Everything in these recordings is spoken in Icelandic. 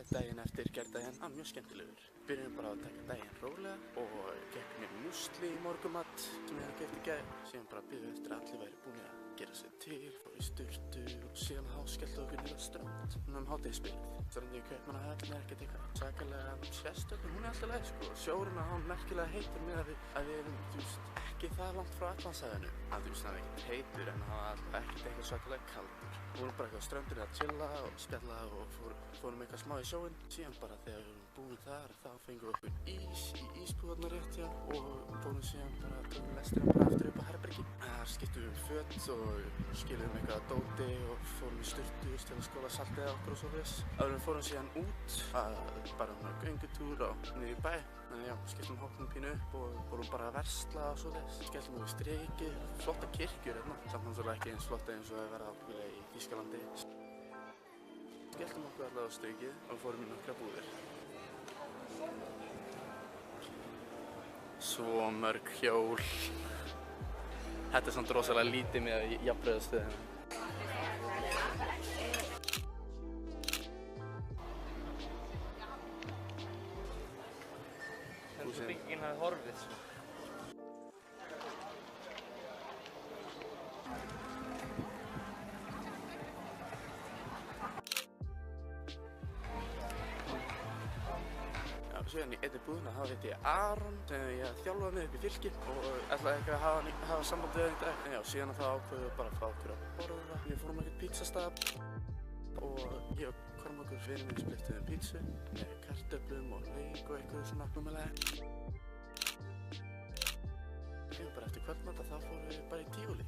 Daginn eftir gærdaginn mjög skemmtilegur. Byrjum bara að taka daginn rólega og gekk mér musli í morgumat sem ég hafði keypt í gær. Síðan bara biðum eftir að allir væri búin að gera sig til, fór í sturtu og síðan skellti okkur niður á strönd. Hádegisbilið. Strandið í Kaupmannahöfn ekkert eitthvað svakalega sérstök, en hún alltaf leið sko. Sjórinn á hann merkilega heitur með að við erum, ekki það langt frá Atlantshafinu. Það er ekkert heitur en það var ekkert eitthvað svakalega kaldur. Við vorum bara eitthvað á ströndinni að chilla og spjalla og fórum eitthvað smá í sjóinn. Síðan bara þegar við vorum búin þar þá fengum við okkur ís í ísbúðarnar rétt hjá og fórum síðan bara tókum lestina bara aftur upp á herbergi. Þar skiptum við föt og skiluðum eitthvað að dóti og fórum í sturtu til að skóla saltið okkur og svo þess. Áður en fórum síðan út bara göngutúr niður í bæ. Þannig já, skelltum hópnum pínu upp og fórum bara að versla og svo þess. Skelltum okkur strikið, flotta kirkjur hérna. Samt náttúrulega ekki eins flotta eins og að vera ábyggilega í Þýskalandi. Skelltum okkur allavega á strikið og fórum í nokkra búðir. Svo mörg hjól. Þetta er samt rosalega lítið með jafnræðastöðina. Eins og byggingin hafi horfið svo. Síðan í einni búðina þá hitti ég Aron sem ég þjálfaði með upp í Fylki og ætlaði ekki að hafa samband við það í dag. En já, síðan þá ákveðum við bara að fá okkur að borða. Við fórum ekkert pizzastað og ég og Kormákur vinur minn splittuðum pizzu með kartöflum og lauk og eitthvað svona númelega. Síðan bara eftir kvöldmat þá fórum við bara í Tívolí.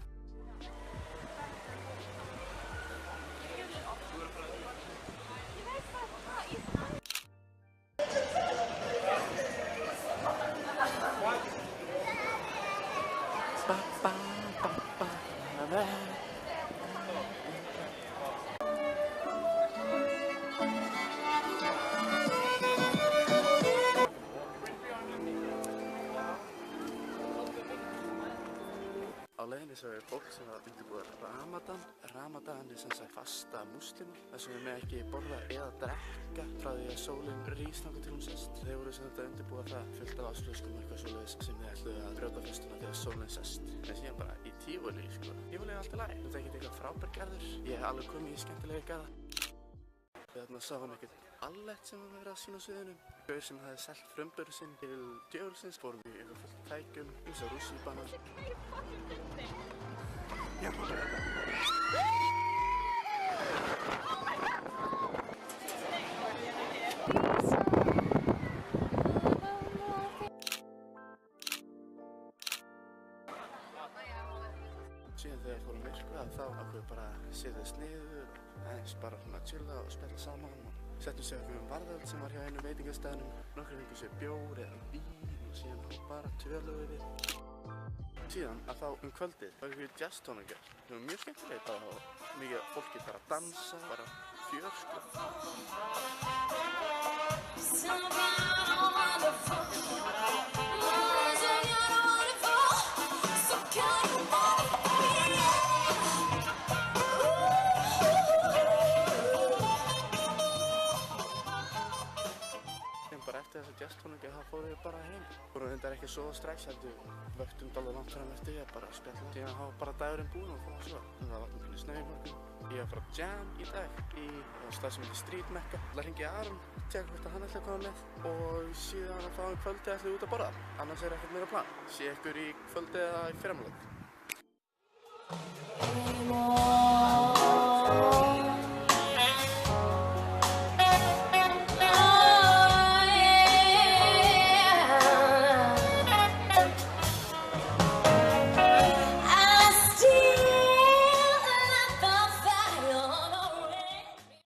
Á leiðinni sá ég fólk sem var undirbúið Ramadan. Ramadan er sem sagt fasta múslima þar sem við með ekki borða eða drekka frá því að sólin rís þangað til hún sest. Þeir voru sem þetta undirbúið það fullt af áslöskum og eitthvað svoleiðis sem þeir ætluðu að brjóta festuna þegar sólin sest. En síðan bara í Tívolí sko. Tívolí er alltaf læg. Þetta er ekkert eitthvað frábær garður. Ég hef alveg komið í skemmtilega garða. Þarna sá hann ekkert allett sem var verið að sína á sviðinu. Gaur sem hafði selt frumburð sinn til djöfulsins. Fórum við eitthvað fullt tækjum, eins og rússíbanar. Já. Síðan þegar fórum myrkvað þá ákveðum við bara að setjast niður og aðeins bara svona chilla og spjalla saman og settum sig okkur varðöld sem var hjá einu veitingastæðnum. Nokkrir fengu sér bjór eða vín og síðan bara töluðum við. Síðan að þá kvöldið var við jazztónleikar. Það var mjög skemmtilegt bara og mikið fólki bara að dansa, bara fjör sko. Bara eftir þessa jazztónleika þá fórum við bara heim. Fórum reyndar ekki að sofa strax, heldur vöktum dálítið langt fram eftir því að bara spjalla. Síðan hafa bara dagurinn búinn og fórum að sofa. Það var vatnum pínu snjó í morgun. Ég var frá Jam í dag í stað sem heitir Street Mecca. Það hringi Aron, tjekka hvort að hann ætlaði að koma með og síðan að fá kvöldið ætlaði út að borða. Annars er ekkert meira plan. Sé ykkur í kvöldið eða í fyrramálið.